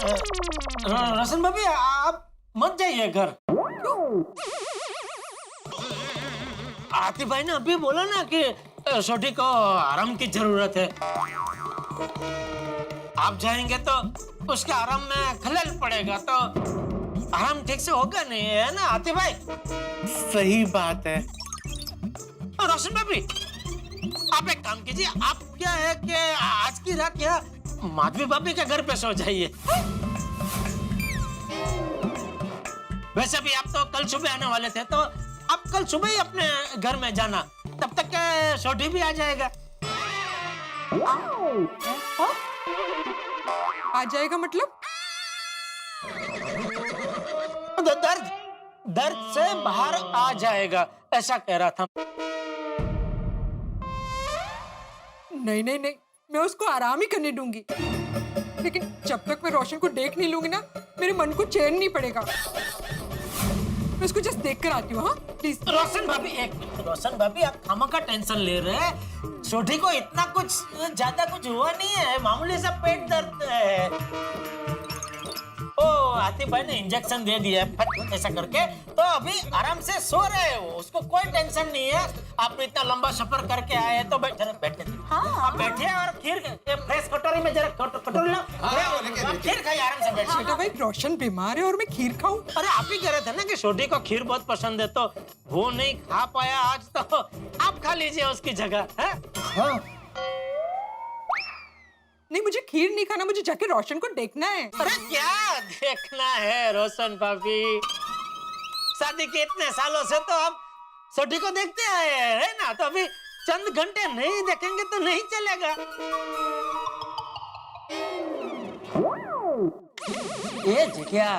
रोशन भाभी आप मत जाइए घर। आतिफ भाई ने अभी बोला ना कि छोटी को आराम की जरूरत है। आप जाएंगे तो उसके आराम में खलल पड़ेगा, तो आराम ठीक से होगा नहीं, है ना आतिफ भाई? सही बात है। रोशन भाभी आप एक काम कीजिए, आप क्या है कि आज की रात क्या माधवी भाभी के घर पे सो जाइए। वैसे भी आप तो कल सुबह आने वाले थे, तो आप कल सुबह ही अपने घर में जाना, तब तक छोटी भी आ जाएगा। आ जाएगा मतलब? दर्द से बाहर आ जाएगा, ऐसा कह रहा था। नहीं नहीं नहीं, मैं उसको आराम ही करने दूंगी, लेकिन जब तक मैं रोशन को देख नहीं लूंगी ना, मेरे मन को चैन नहीं पड़ेगा। मैं उसको जस्ट देख कर आती हूँ। हाँ प्लीज। रोशन भाभी एक मिनट, रोशन भाभी आप खामखा टेंशन ले रहे हैं। छोटी को इतना कुछ ज्यादा कुछ हुआ नहीं है, मामूली सा पेट दर्द है। ओ आतिफ भाई ने इंजेक्शन दे दिया है फट ऐसा करके, तो अभी आराम से सो रहे हैं वो, उसको कोई टेंशन नहीं है। आप इतना लंबा सफर करके आए हैं तो बैठे। हाँ आप बैठिए और खीर फ्रेश कटोरी में जरा कटोरी लो, खीर खाइए आराम से बैठिए। छोटा भाई रोशन बीमार है और मैं खीर खाऊं? अरे आप ही कह रहे थे ना कि छोटी को खीर बहुत पसंद है, तो वो नहीं खा पाया आज, तो आप खा लीजिए उसकी जगह। हाँ नहीं, मुझे खीर नहीं खाना, मुझे जाके रोशन को देखना है। अरे क्या देखना है रोशन भाभी, शादी के इतने सालों से तो आप छोटी को देखते आए हैं, है ना? तो अभी चंद घंटे नहीं देखेंगे तो नहीं चलेगा। ये क्या?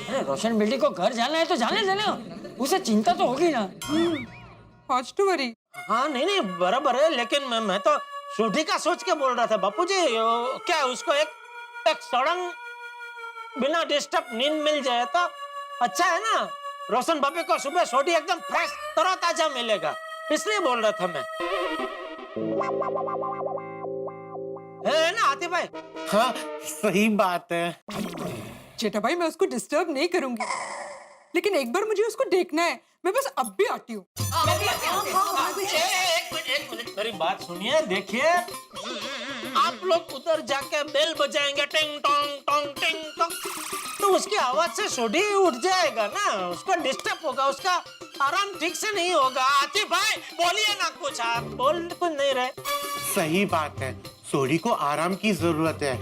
अरे रोशन बेटी को घर जाना है तो जाने देना, उसे चिंता तो होगी ना। Not to worry. हाँ नहीं बराबर है, लेकिन मैं तो छोटी का सोच के बोल रहा था बापूजी। क्या उसको एक सड़ंग बिना डिस्टर्ब नींद मिल जाए तो अच्छा है ना। रोशन भाभी को सुबह छोटी एकदम फ्रेश तरोताजा मिलेगा, इसलिए बोल रहा था मैं, है ना आतिफ भाई? हाँ सही बात है। जेठा भाई मैं उसको डिस्टर्ब नहीं करूंगी, लेकिन एक बार मुझे उसको देखना है। मैं बस अब भी आती हूँ। एक मिनट मेरी बात सुनिए। देखिए आप लोग उधर जाके बेल बजाएंगे टिंग टोंग टोंग टिंग टोंग, तो उसकी आवाज से सोडी उठ जाएगा ना, उसको डिस्टर्ब होगा, उसका आराम ठीक से नहीं होगा। आतिफ भाई बोलिए ना कुछ, आप बोल कुछ नहीं रहे। सही बात है, सोडी को आराम की जरूरत है।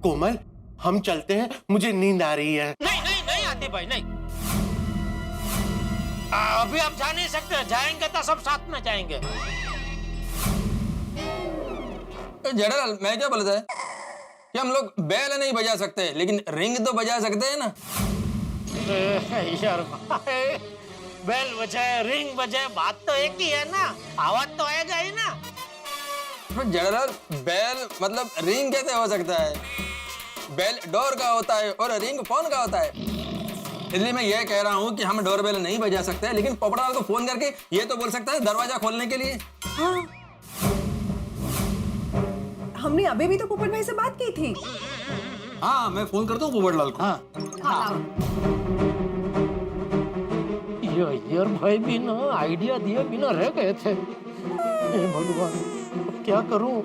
कोमल हम चलते हैं, मुझे नींद आ रही है। नहीं आतिफ भाई नहीं, अभी आप जा नहीं सकते, जाएंगे तो सब साथ में जाएंगे। जनरल मैं क्या बोलता है कि हम लोग बेल नहीं बजा सकते, लेकिन रिंग तो बजा सकते हैं ना। यार भाई बेल बजाए रिंग बजाए बात तो एक ही है ना, आवाज तो आएगा ही ना। जनरल बेल मतलब रिंग कैसे हो सकता है? बेल डोर का होता है और रिंग फोन का होता है। इसलिए मैं ये कह रहा हूँ कि हम डोर बेल नहीं बजा सकते, लेकिन पोपटलाल को फोन करके ये तो बोल सकता है दरवाजा खोलने के लिए। हाँ। हमने अभी भी तो पोपट भाई से बात की थी। हाँ मैं फोन करता हूँ पोपटलाल को। हाँ। यार भाई भी ना आइडिया दिए बिना रह गए थे। हे भगवान अब क्या करूं?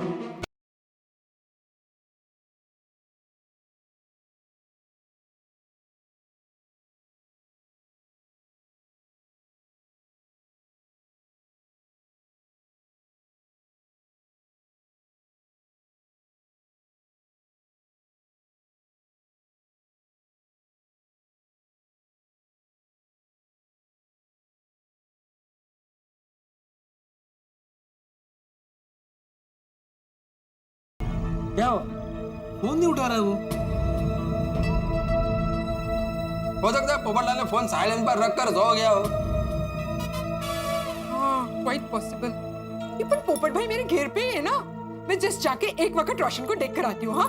क्या हो? फोन नहीं उठा रहा है वो। हो सकता है पोपटलाल ने फोन साइलेंट पर रखकर सो गया हो। हाँ क्वाइट पॉसिबल। ये पर पोपट भाई मेरे घेर पे ही है ना, मैं जस्ट जाके एक वक्त रोशन को देख कर आती हूँ। हाँ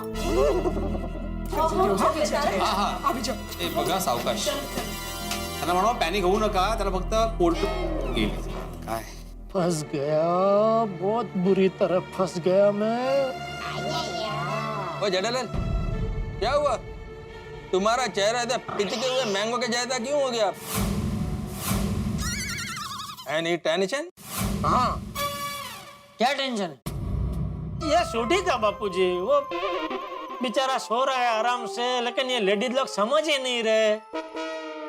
अभी जाओ। ए बघा सावकाश, त्याला म्हणावं पॅनिक होऊ नका, त्याला फक्त पोर्ट गेली काय। फंस गया, बहुत बुरी तरह फंस गया मैं। ओ जेठालाल, क्या हुआ? तुम्हारा चेहरा ऐसा पिचके हुए मैंगो के जैसा क्यों हो गया? Any tension? हाँ क्या टेंशन है? ये सोडी का बापूजी, वो बेचारा सो रहा है आराम से, लेकिन ये लेडीज लोग समझ ही नहीं रहे।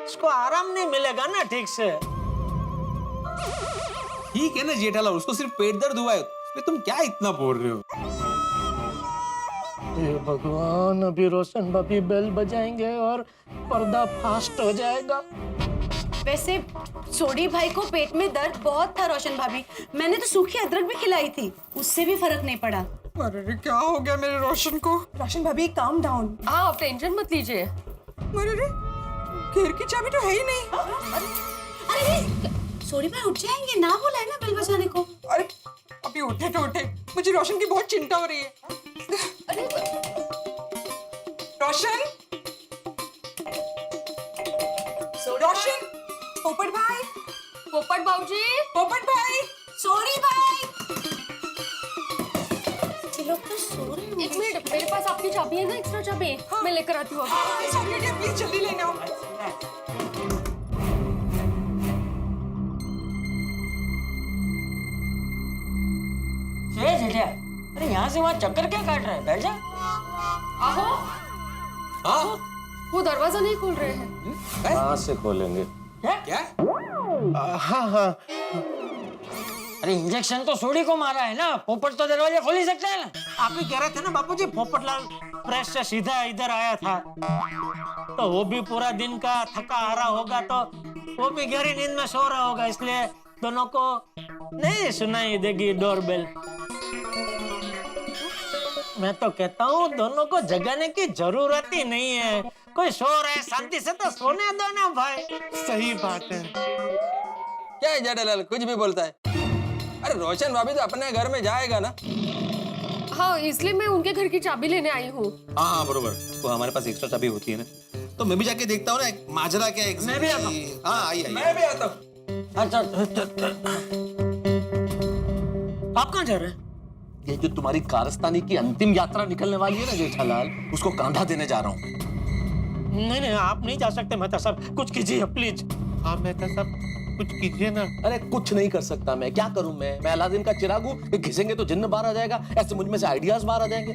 इसको आराम नहीं मिलेगा ना ठीक से। ठीक है ना जेठालाल, उसको सिर्फ पेट दर्द हुआ है, उसमें तुम क्या इतना बोल रहे हो? हे भगवान, अभी रोशन भाभी बेल बजाएंगे और पर्दा फास्ट हो जाएगा। वैसे सोडी भाई को पेट में दर्द बहुत था रोशन भाभी, मैंने तो सूखी अदरक भी खिलाई थी, उससे भी फर्क नहीं पड़ा। अरे क्या हो गया मेरे रोशन को? रोशन भाभी काम डाउन। आप टेंशन मत लीजिए। अरे घर की चाबी तो है ही नहीं। अरे सोडी भाई उठ जाएंगे, ना बोला है ना बेल बजाने को। अरे अभी उठे तो उठे, मुझे रोशन की बहुत चिंता हो रही है। अरे रोशन, रोशन, पोपट भाई, पोपट बाबूजी, पोपट भाई, सोडी भाई, ये लोग तो सो रहे हैं। एक मिनट, मेरे पास आपकी चाबी है ना, एक्स्ट्रा चाबी, मैं लेकर आती हूँ। सॉरी प्लीज जल्दी लेना। जेठिया, अरे यहाँ से वहाँ चक्कर क्या काट रहा है? बैठ जा। आहो, हाँ वो दरवाजा नहीं खोल रहे हैं। कहाँ से खोलेंगे? क्या? हाँ हाँ, अरे इंजेक्शन तो सोडी को मारा है ना, पोपट तो दरवाजा खोल ही सकता है ना। आप ही कह रहे थे ना बापूजी, पोपटलाल प्रेस से सीधा इधर आया था, तो वो भी पूरा दिन का थका हारा होगा, तो वो भी गहरी नींद में सो रहा होगा, इसलिए दोनों को नहीं सुनाई देगी डोरबेल। मैं तो कहता हूँ दोनों को जगाने की जरूरत ही नहीं है, कोई सो रहा है शांति से तो सोने दो ना भाई। सही बात है। क्या है जेठालाल, कुछ भी बोलता है? अरे रोशन भाभी तो अपने घर में जाएगा ना। हाँ, इसलिए मैं उनके घर की चाबी लेने आई हूँ। हाँ हाँ बरोबर, तो हमारे पास एक्स्ट्रा चाबी होती है ना, तो मैं भी जाके देखता हूँ ना एक माजरा क्या है। मैं भी आता हूँ। हाँ आइए। मैं भी आता हूँ। अच्छा, आप कहाँ जा रहे हैं? ये जो तुम्हारी कारस्तानी की अंतिम यात्रा निकलने वाली है ना जेठालाल, उसको कांधा देने जा रहा हूँ। नहीं नहीं, आप नहीं जा सकते मेहता साहब, कुछ कीजिए प्लीज। हाँ मेहता साहब, कुछ कीजिए ना। अरे कुछ नहीं कर सकता मैं, क्या करूं मैं अलादीन का चिराग हूँ, ये घिसेंगे तो जिन्न बाहर आ जाएगा, ऐसे मुझ में से आइडियाज बाहर आ जाएंगे।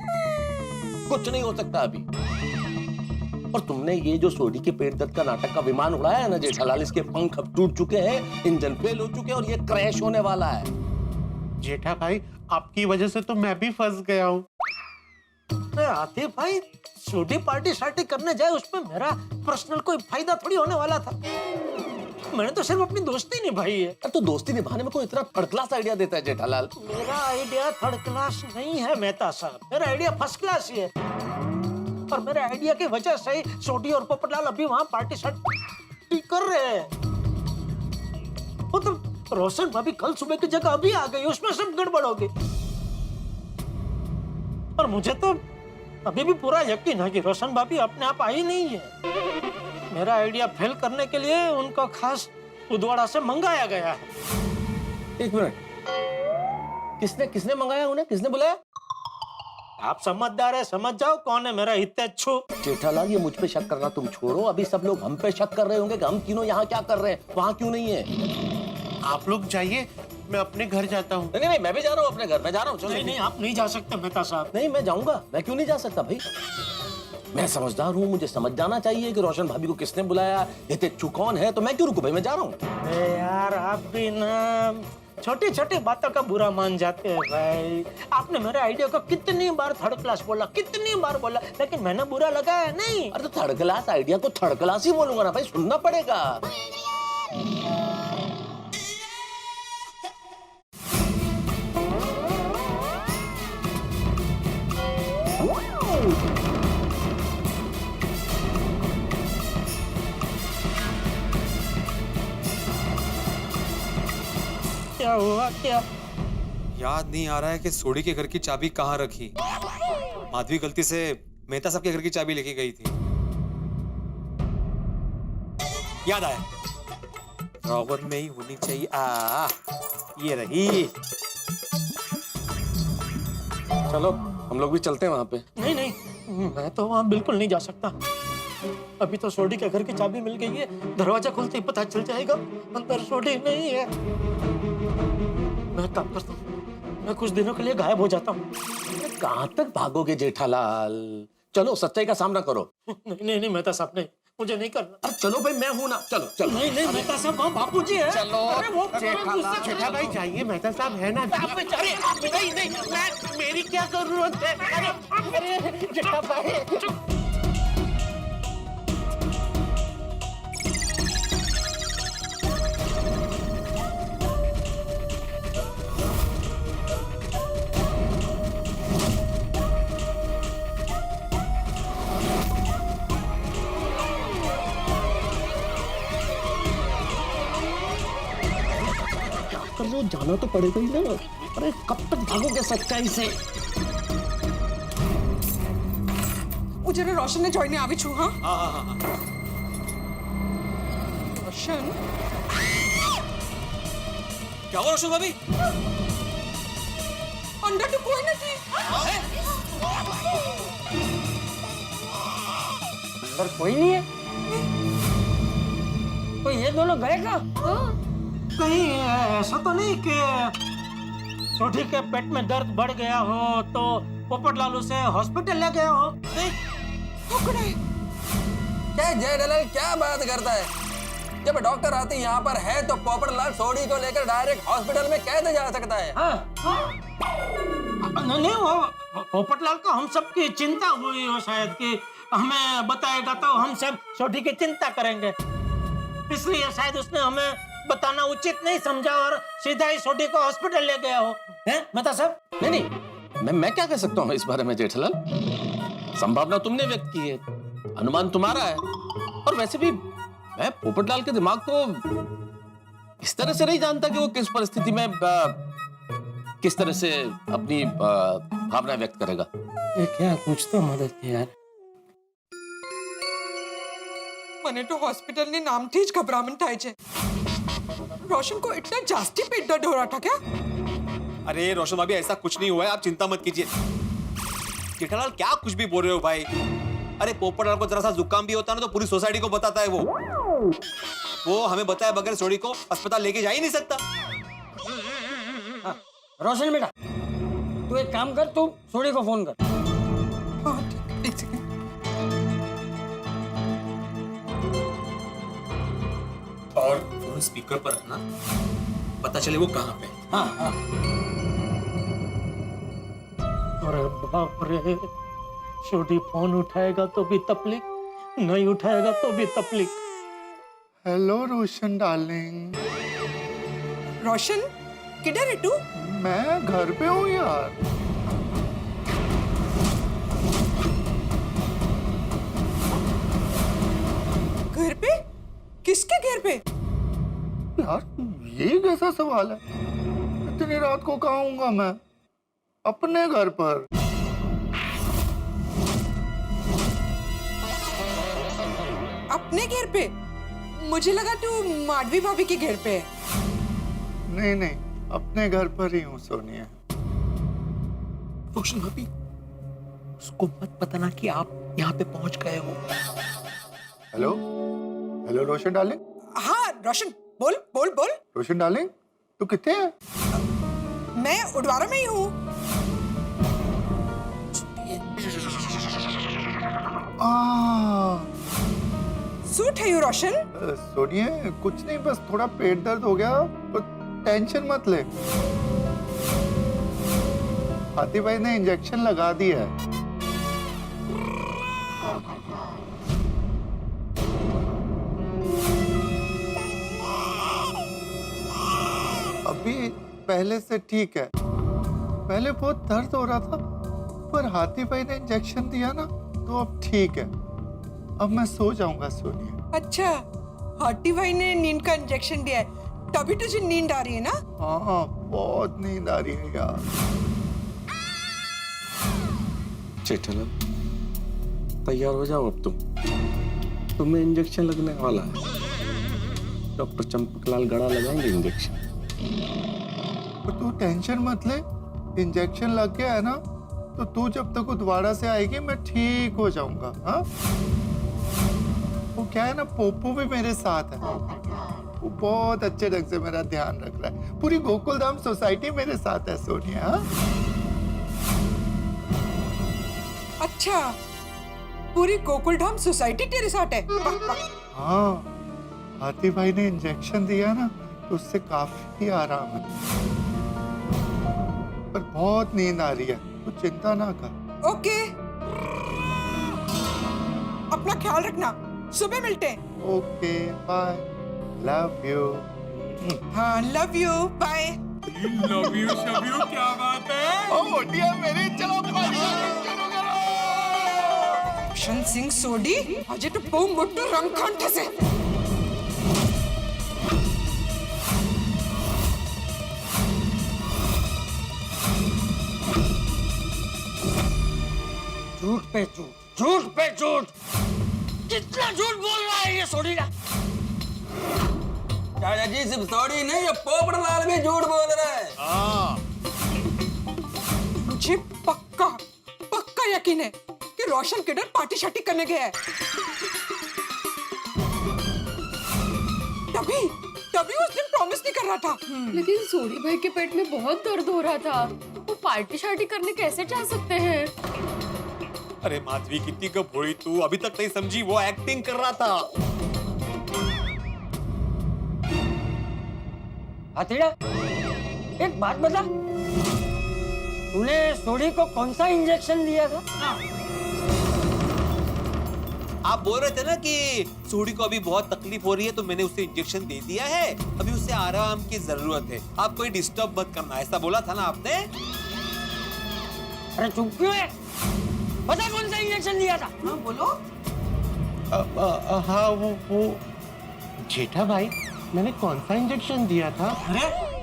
कुछ नहीं हो सकता अभी। और तुमने ये जो सोडी के पेट दर्द का नाटक का विमान उड़ाया है ना जेठालाल, इसके पंख अब टूट चुके हैं, इंजन फेल हो चुके हैं और ये क्रैश होने वाला है। जेठा भाई, आपकी वजह से तो मैं भी फंस गया हूँ। आतिफ भाई छोटी पार्टी शार्टी करने जाए, उसमें मेरा पर्सनल कोई फायदा थोड़ी होने वाला था। मैंने तो सिर्फ अपनी दोस्ती निभाई है। तो दोस्ती निभाने में कोई इतना थर्ड क्लास आइडिया देता है जेठालाल? मेरा आइडिया थर्ड क्लास नहीं है मेहता साहब, मेरा आइडिया फर्स्ट क्लास ही है। और मेरे आइडिया की वजह से ही छोटी और पोपटलाल अभी वहाँ पार्टी शार्टी कर रहे हैं। वो तो रोशन भाभी कल सुबह की जगह अभी आ गई, उसमें सब गड़बड़ हो गई। और मुझे तो अभी भी पूरा यकीन है कि रोशन भाभी अपने आप आई नहीं है। मेरा आइडिया फेल करने के लिए उनको खास उदवाड़ा से मंगाया गया है। एक मिनट, किसने मंगाया उन्हें? किसने बुलाया? आप समझदार है, समझ जाओ कौन है मेरा हितैषी। जेठालाल, ये मुझ पे शक करना तुम छोड़ो, अभी सब लोग हम पे शक कर रहे होंगे कि हम तीनों यहाँ क्या कर रहे हैं, वहाँ क्यों नहीं है। आप लोग जाइए, मैं अपने घर जाता हूँ। नहीं, मैं भी जा रहा हूँ अपने घर, मैं जा रहा हूँ। चलो। नहीं, आप नहीं जा सकते मेहता साहब। नहीं, मैं जाऊंगा। मैं क्यों नहीं जा सकता भाई? मैं समझदार हूँ, मुझे समझ जाना चाहिए कि रोशन भाभी को किसने बुलाया, हितैषी कौन है, तो मैं क्यों रुकूं भाई, मैं जा रहा हूँ। यार आप भी ना छोटी छोटी बातों का बुरा मान जाते हैं भाई। आपने मेरे आइडिया को कितनी बार थर्ड क्लास बोला, कितनी बार बोला, लेकिन मैंने बुरा लगाया नहीं। अरे तो थर्ड क्लास आइडिया को थर्ड क्लास ही बोलूंगा ना भाई, सुनना पड़ेगा। क्या हुआ क्या? याद नहीं आ रहा है कि सोडी के घर की चाबी कहाँ रखी। माधवी गलती से मेहता साहब के घर की चाबी लेके गई थी। याद आया, ड्रॉवर में ही होनी चाहिए। ये रही। चलो हम लोग भी चलते हैं वहां पे। नहीं नहीं, मैं तो वहां बिल्कुल नहीं जा सकता। अभी तो सोडी के घर की चाबी मिल गई है, दरवाजा खुलते ही पता चल जाएगा अंदर सोडी नहीं है। मैं काम करता हूँ, मैं कुछ दिनों के लिए गायब हो जाता हूँ। कहां तक भागोगे जेठालाल? चलो सच्चाई का सामना करो। नहीं नहीं नहीं मेहता साहब, नहीं, मुझे नहीं करना। अरे चलो भाई, मैं हूं ना, चलो चलो। नहीं नहीं मेहता साहब, वहाँ बापूजी है। चलो। अरे वो जेठा भाई जाइए, मेहता साहब है ना। अरे नहीं नहीं, मैं मेरी क्या जरूरत है? अरे जेठा भाई, कर लो, जाना तो पड़ेगा ही ना। अरे कब तक भागोगे सच्चाई से? मुझे ना रोशन ने जॉइन आवी छू। हाँ रोशन, क्या हुआ रोशन भाभी? अंदर तो कोई नहीं। अंदर कोई नहीं है। तो ये दोनों गए कहाँ? कहीं ऐसा तो नहीं कि सोठी के पेट में दर्द बढ़ गया हो तो पोपट लालू से हॉस्पिटल ले गया हो? पकड़े। क्या जेठालाल क्या बात करता है? जब डॉक्टर आती यहाँ पर है तो पोपटलाल सोडी को लेकर डायरेक्ट हॉस्पिटल में कैसे जा सकता है? नहीं नहीं, वो पोपट लाल को हम सब की चिंता हुई हो शायद कि हमें बताएगा तो हम सब सोठी की चिंता करेंगे, इसलिए शायद उसने हमें बताना उचित नहीं समझा और सीधा ही सोडी को हॉस्पिटल ले गया हो। हैं मेहता साहब? नहीं नहीं, मैं क्या कह सकता हूँ इस बारे में जेठालाल? संभावना तुमने व्यक्त की है, अनुमान तुम्हारा है। और वैसे भी मैं पोपटलाल के दिमाग को इस तरह से नहीं जानता कि वो किस परिस्थिति में किस तरह से अपनी भावना व्यक्त करेगा। ये क्या, कुछ तो मदद की यार। મને તો હોસ્પિટલની નામથી જ ગભરામણ થાય છે। રોશન को इतना जास्ती पेट दर्द हो रहा था क्या? अरे रोशन भाभी ऐसा कुछ नहीं हुआ है, आप चिंता मत कीजिए। जेठालाल क्या कुछ भी बोल रहे हो भाई? अरे पोपटलाल को जरा सा जुकाम भी होता है ना तो पूरी सोसाइटी को बताता है वो हमें बताए बगैर सोडी को अस्पताल लेके जा ही नहीं सकता। रोशन बेटा, तू एक काम कर, तू सोडी को फोन कर। हाँ ठीक, एक सेकंड। और फोन स्पीकर पर रखना, पता चले वो कहाँ पे। हाँ हाँ। अरे बाप रे, छोटी फोन उठाएगा तो भी तकलीफ, नहीं उठाएगा तो भी तकलीफ। हेलो रोशन डार्लिंग। रोशन किधर है तू? मैं घर पे हूँ यार। घर पे? किसके घर पे? यार ये कैसा सवाल है? इतनी रात को कहाँ आऊंगा मैं? अपने घर पर। अपने घर पे? मुझे लगा तू माधवी भाभी के घर पे है। नहीं नहीं, अपने घर पर ही हूँ सोनिया। रोशन भाभी, उसको मत बताना कि आप यहाँ पे पहुंच गए हो। हेलो हेलो रोशन डार्लिंग। हाँ रोशन, बोल बोल बोल। रोशन डार्लिंग, तू कितने है? मैं उडवारा में ही हूँ। શું થયું રોશન? सोनिया कुछ नहीं, बस थोड़ा पेट दर्द हो गया, तो टेंशन मत ले। हाथी भाई ने इंजेक्शन लगा दिया है। अभी पहले से ठीक है। पहले बहुत दर्द हो रहा था, पर हाथी भाई ने इंजेक्शन दिया ना तो अब ठीक है। अब मैं सो जाऊंगा सोनिया। अच्छा, हाथी भाई ने नींद का इंजेक्शन दिया है, तभी तुझे नींद आ रही है ना? हाँ बहुत नींद आ रही है यार। जेठालाल तैयार हो जाओ अब तुम्हें इंजेक्शन लगने वाला है। डॉक्टर चंपकलाल गड़ा लगाएंगे इंजेक्शन। पर तू टेंशन मत ले, इंजेक्शन लग गया है ना तो तू जब तक उदवाड़ा से आएगी मैं ठीक हो जाऊंगा। हाँ, वो क्या है ना, पोपो भी मेरे साथ है। वो बहुत अच्छे ढंग से मेरा ध्यान रख रहा है। पूरी गोकुलधाम सोसाइटी मेरे साथ है सोनिया। हाँ? अच्छा, पूरी गोकुलधाम सोसाइटी तेरे साथ है? वाह, वाह। हाँ, हाथी भाई ने इंजेक्शन दिया ना तो उससे काफी आराम है, पर बहुत नींद आ रही है, तू चिंता ना कर। ओके, अपना ख्याल रखना, सुबह मिलते हैं। Okay, bye, love you. हाँ, love you, bye. Love you शब क्या बात है? ओ डियर मेरी, चलो पार्टी शुरू करो। रोशन सिंह सोडी अजय तो बहु मोटो रंग ठसे। झूठ पे झूठ, झूठ पे झूठ, कितना झूठ बोल रहा है ये सोडी का। चाचा जी सिर्फ सोडी नहीं, ये पोपटलाल भी झूठ बोल रहा है। मुझे पक्का पक्का यकीन है कि रोशन किधर पार्टी शार्टी करने गया है। तभी तभी उस दिन प्रॉमिस नहीं कर रहा था। लेकिन सोडी भाई के पेट में बहुत दर्द हो रहा था, वो पार्टी शार्टी करने कैसे जा सकते हैं? अरे माधवी कितनी कब भोली तू, अभी तक नहीं समझी, वो एक्टिंग कर रहा था। हथेड़ा, एक बात बता, तूने सोडी को कौन सा इंजेक्शन दिया था? आप बोल रहे थे ना कि सोडी को अभी बहुत तकलीफ हो रही है तो मैंने उसे इंजेक्शन दे दिया है, अभी उसे आराम की जरूरत है, आप कोई डिस्टर्ब मत करना, ऐसा बोला था ना आपने? अरे चुप क्यों है? बता कौन सा इंजेक्शन दिया था? हाँ बोलो। हाँ वो जेठा भाई, मैंने कौन सा इंजेक्शन दिया था? अरे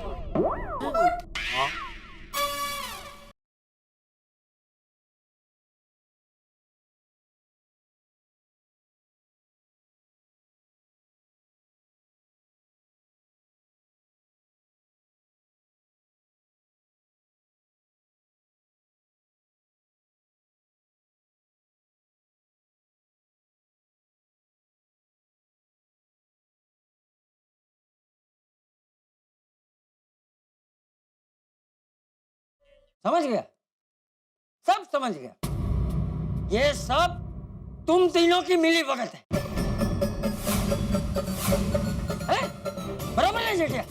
समझ गया, सब समझ गया। ये सब तुम तीनों की मिली भगत है? बराबर है जेठिया?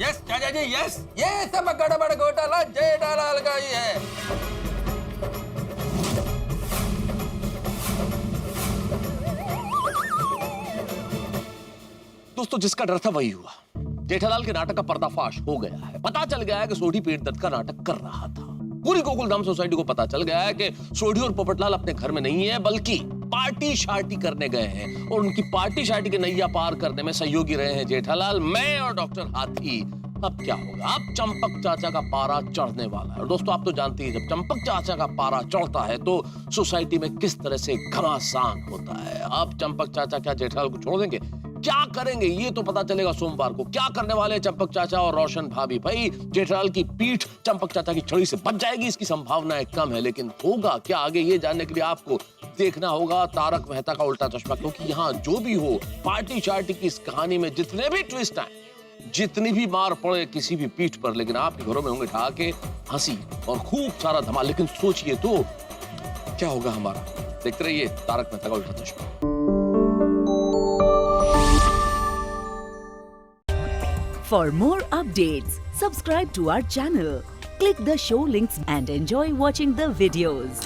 यस चाचा जी यस, ये सब गड़बड़ घोटाला जेठालाल का ही है। दोस्तों, जिसका डर था वही हुआ। जेठालाल के नाटक का पर्दाफाश हो गया है। पता चल गया है कि सोडी पेट दर्द का नाटक कर रहा था। पूरी गोकुलधाम सोसाइटी को पता चल गया है कि सोडी और पोपटलाल अपने घर में नहीं है, बल्कि पार्टी शार्टी करने गए हैं, और उनकी पार्टी शार्टी के नैया पार करने में सहयोगी रहे हैं जेठालाल, मैं और डॉक्टर हाथी। अब क्या होगा? अब चंपक चाचा का पारा चढ़ने वाला है। और दोस्तों, आप तो जानते हैं, जब चंपक चाचा का पारा चढ़ता है तो सोसाइटी में किस तरह से घमासान होता है। अब चंपक चाचा क्या जेठालाल को छोड़ देंगे? क्या करेंगे ये तो पता चलेगा सोमवार को। क्या करने वाले चंपक चाचा और रोशन भाभी? भाई, जेठालाल की पीठ चंपक चाचा की छड़ी से बच जाएगी, इसकी संभावनाएं कम है, लेकिन होगा क्या आगे ये जानने के लिए आपको देखना होगा तारक मेहता का उल्टा चश्मा, क्योंकि यहाँ जो भी हो, पार्टी शार्टी की इस कहानी में जितने भी ट्विस्ट आए, जितनी भी मार पड़े किसी भी पीठ पर, लेकिन आपके घरों में होंगे ठहाके, हंसी और खूब सारा धमाल। लेकिन सोचिए तो क्या होगा हमारा। देखते रहिए तारक मेहता का उल्टा चश्मा। For more updates, subscribe to our channel, click the show links and enjoy watching the videos.